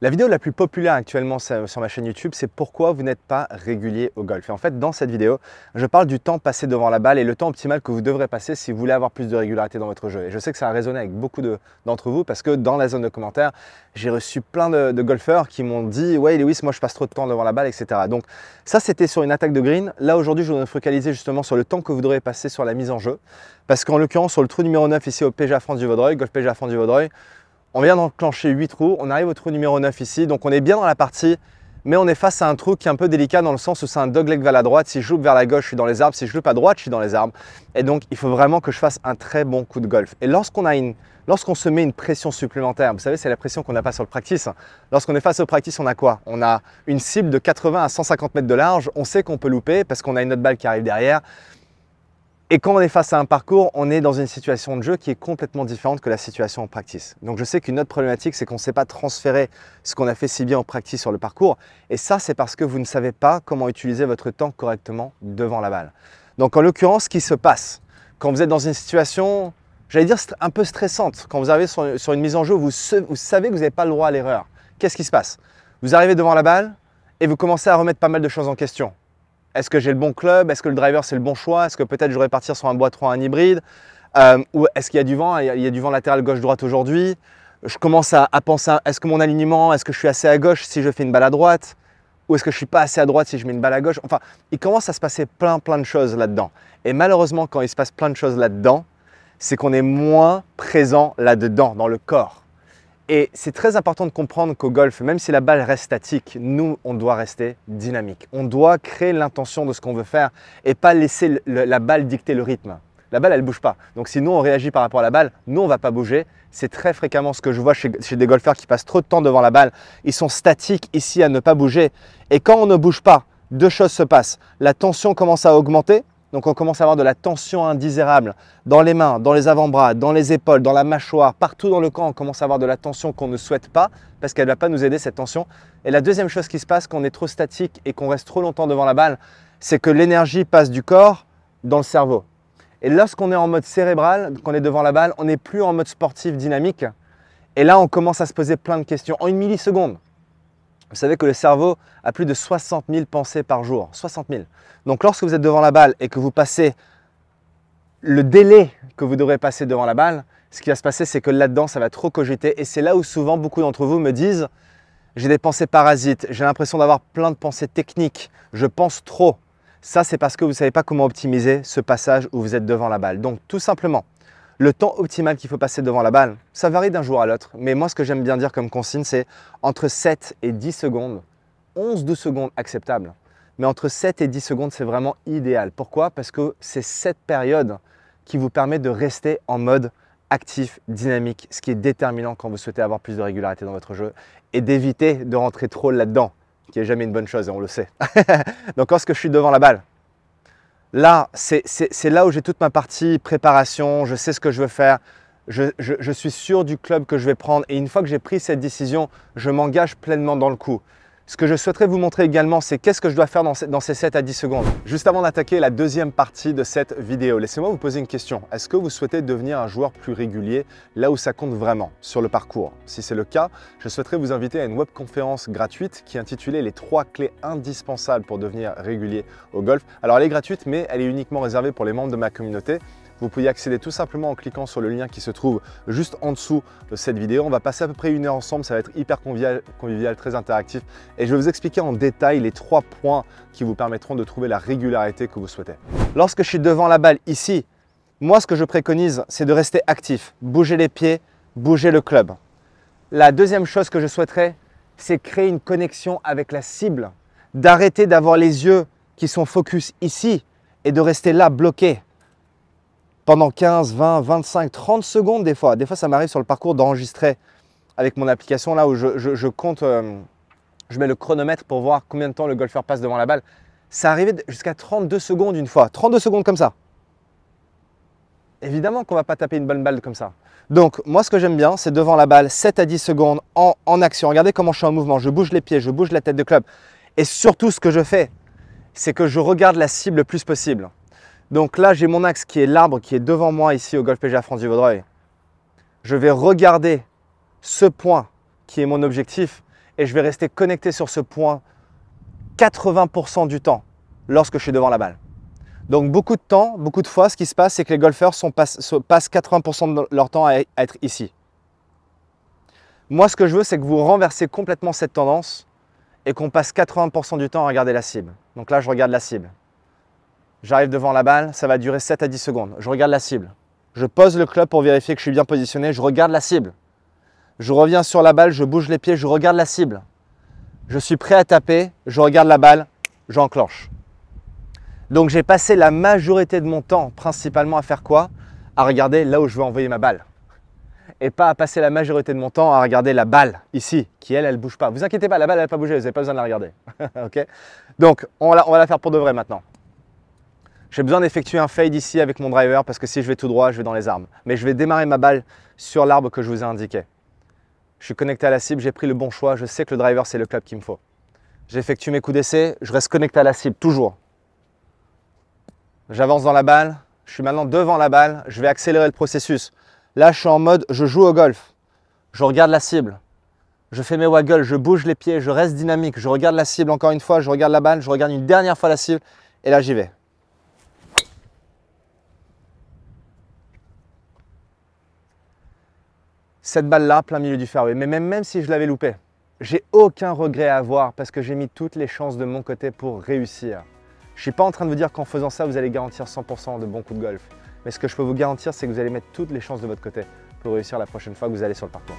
La vidéo la plus populaire actuellement sur ma chaîne YouTube, c'est pourquoi vous n'êtes pas régulier au golf. Et en fait, dans cette vidéo, je parle du temps passé devant la balle et le temps optimal que vous devrez passer si vous voulez avoir plus de régularité dans votre jeu. Et je sais que ça a résonné avec beaucoup d'entre vous parce que dans la zone de commentaires, j'ai reçu plein de golfeurs qui m'ont dit « Ouais Lewis, moi je passe trop de temps devant la balle, etc. » Donc ça, c'était sur une attaque de green. Là, aujourd'hui, je voudrais me focaliser justement sur le temps que vous devrez passer sur la mise en jeu. Parce qu'en l'occurrence, sur le trou numéro 9 ici au PGA France du Vaudreuil, Golf PGA France du Vaudreuil, on vient d'enclencher 8 trous, on arrive au trou numéro 9 ici, donc on est bien dans la partie, mais on est face à un trou qui est un peu délicat dans le sens où c'est un dogleg vers la droite. Si je loupe vers la gauche, je suis dans les arbres, si je loupe à droite, je suis dans les arbres. Et donc, il faut vraiment que je fasse un très bon coup de golf. Et lorsqu'on se met une pression supplémentaire, vous savez, c'est la pression qu'on n'a pas sur le practice. Lorsqu'on est face au practice, on a quoi? On a une cible de 80 à 150 mètres de large, on sait qu'on peut louper parce qu'on a une autre balle qui arrive derrière. Et quand on est face à un parcours, on est dans une situation de jeu qui est complètement différente que la situation en practice. Donc je sais qu'une autre problématique, c'est qu'on ne sait pas transférer ce qu'on a fait si bien en practice sur le parcours. Et ça, c'est parce que vous ne savez pas comment utiliser votre temps correctement devant la balle. Donc en l'occurrence, ce qui se passe quand vous êtes dans une situation, j'allais dire un peu stressante, quand vous arrivez sur une mise en jeu, vous savez que vous n'avez pas le droit à l'erreur. Qu'est-ce qui se passe? Vous arrivez devant la balle et vous commencez à remettre pas mal de choses en question. Est-ce que j'ai le bon club? Est-ce que le driver c'est le bon choix? Est-ce que peut-être je devrais partir sur un bois 3, un hybride? Ou est-ce qu'il y a du vent? Il y a du vent latéral gauche-droite aujourd'hui. Je commence à penser, est-ce que mon alignement, est-ce que je suis assez à gauche si je fais une balle à droite? Ou est-ce que je ne suis pas assez à droite si je mets une balle à gauche? Enfin, il commence à se passer plein de choses là-dedans. Et malheureusement, quand il se passe plein de choses là-dedans, c'est qu'on est moins présent là-dedans, dans le corps. Et c'est très important de comprendre qu'au golf, même si la balle reste statique, nous, on doit rester dynamique. On doit créer l'intention de ce qu'on veut faire et pas laisser la balle dicter le rythme. La balle, elle ne bouge pas. Donc si nous, on réagit par rapport à la balle, nous, on ne va pas bouger. C'est très fréquemment ce que je vois chez des golfeurs qui passent trop de temps devant la balle. Ils sont statiques ici à ne pas bouger. Et quand on ne bouge pas, deux choses se passent. La tension commence à augmenter. Donc on commence à avoir de la tension indésirable dans les mains, dans les avant-bras, dans les épaules, dans la mâchoire, partout dans le corps, on commence à avoir de la tension qu'on ne souhaite pas parce qu'elle ne va pas nous aider cette tension. Et la deuxième chose qui se passe quand on est trop statique et qu'on reste trop longtemps devant la balle, c'est que l'énergie passe du corps dans le cerveau. Et lorsqu'on est en mode cérébral, qu'on est devant la balle, on n'est plus en mode sportif dynamique. Et là, on commence à se poser plein de questions en une milliseconde. Vous savez que le cerveau a plus de 60 000 pensées par jour, 60 000. Donc lorsque vous êtes devant la balle et que vous passez le délai que vous devrez passer devant la balle, ce qui va se passer, c'est que là-dedans, ça va trop cogiter. Et c'est là où souvent beaucoup d'entre vous me disent « j'ai des pensées parasites, j'ai l'impression d'avoir plein de pensées techniques, je pense trop ». Ça, c'est parce que vous ne savez pas comment optimiser ce passage où vous êtes devant la balle. Donc tout simplement, le temps optimal qu'il faut passer devant la balle, ça varie d'un jour à l'autre. Mais moi, ce que j'aime bien dire comme consigne, c'est entre 7 et 10 secondes, 11-12 secondes acceptables. Mais entre 7 et 10 secondes, c'est vraiment idéal. Pourquoi? Parce que c'est cette période qui vous permet de rester en mode actif, dynamique, ce qui est déterminant quand vous souhaitez avoir plus de régularité dans votre jeu et d'éviter de rentrer trop là-dedans, qui n'est jamais une bonne chose et on le sait. Donc lorsque je suis devant la balle, là, c'est là où j'ai toute ma partie préparation, je sais ce que je veux faire, je suis sûr du club que je vais prendre et une fois que j'ai pris cette décision, je m'engage pleinement dans le coup. Ce que je souhaiterais vous montrer également, c'est qu'est-ce que je dois faire dans ces 7 à 10 secondes. Juste avant d'attaquer la deuxième partie de cette vidéo, laissez-moi vous poser une question. Est-ce que vous souhaitez devenir un joueur plus régulier là où ça compte vraiment, sur le parcours? Si c'est le cas, je souhaiterais vous inviter à une webconférence gratuite qui est intitulée « Les 3 clés indispensables pour devenir régulier au golf ». Alors elle est gratuite, mais elle est uniquement réservée pour les membres de ma communauté. Vous pouvez y accéder tout simplement en cliquant sur le lien qui se trouve juste en dessous de cette vidéo. On va passer à peu près 1 heure ensemble, ça va être hyper convivial, très interactif. Et je vais vous expliquer en détail les 3 points qui vous permettront de trouver la régularité que vous souhaitez. Lorsque je suis devant la balle ici, moi ce que je préconise, c'est de rester actif, bouger les pieds, bouger le club. La deuxième chose que je souhaiterais, c'est créer une connexion avec la cible, d'arrêter d'avoir les yeux qui sont focus ici et de rester là bloqué. Pendant 15, 20, 25, 30 secondes des fois. Des fois, ça m'arrive sur le parcours d'enregistrer avec mon application là où je compte, je mets le chronomètre pour voir combien de temps le golfeur passe devant la balle. Ça arrivait jusqu'à 32 secondes une fois. 32 secondes comme ça. Évidemment qu'on ne va pas taper une bonne balle comme ça. Donc, moi, ce que j'aime bien, c'est devant la balle, 7 à 10 secondes en action. Regardez comment je suis en mouvement. Je bouge les pieds, je bouge la tête de club. Et surtout, ce que je fais, c'est que je regarde la cible le plus possible. Donc là, j'ai mon axe qui est l'arbre qui est devant moi ici au Golf PGA France du Vaudreuil. Je vais regarder ce point qui est mon objectif et je vais rester connecté sur ce point 80% du temps lorsque je suis devant la balle. Donc beaucoup de temps, beaucoup de fois, ce qui se passe, c'est que les golfeurs passent 80% de leur temps à être ici. Moi, ce que je veux, c'est que vous renversez complètement cette tendance et qu'on passe 80% du temps à regarder la cible. Donc là, je regarde la cible. J'arrive devant la balle, ça va durer 7 à 10 secondes. Je regarde la cible. Je pose le club pour vérifier que je suis bien positionné. Je regarde la cible. Je reviens sur la balle, je bouge les pieds, je regarde la cible. Je suis prêt à taper, je regarde la balle, j'enclenche. Donc j'ai passé la majorité de mon temps principalement à faire quoi? À regarder là où je veux envoyer ma balle. Et pas à passer la majorité de mon temps à regarder la balle ici, qui elle ne bouge pas. Vous inquiétez pas, la balle elle n'a pas bougé, vous n'avez pas besoin de la regarder. Okay, donc on va la faire pour de vrai maintenant. J'ai besoin d'effectuer un fade ici avec mon driver parce que si je vais tout droit, je vais dans les arbres. Mais je vais démarrer ma balle sur l'arbre que je vous ai indiqué. Je suis connecté à la cible, j'ai pris le bon choix, je sais que le driver c'est le club qu'il me faut. J'effectue mes coups d'essai, je reste connecté à la cible, toujours. J'avance dans la balle, je suis maintenant devant la balle, je vais accélérer le processus. Là, je suis en mode, je joue au golf. Je regarde la cible, je fais mes waggles, je bouge les pieds, je reste dynamique, je regarde la cible encore une fois, je regarde la balle, je regarde une dernière fois la cible et là, j'y vais. Cette balle-là, plein milieu du fairway, mais même si je l'avais loupé, j'ai aucun regret à avoir parce que j'ai mis toutes les chances de mon côté pour réussir. Je ne suis pas en train de vous dire qu'en faisant ça, vous allez garantir 100% de bons coups de golf. Mais ce que je peux vous garantir, c'est que vous allez mettre toutes les chances de votre côté pour réussir la prochaine fois que vous allez sur le parcours.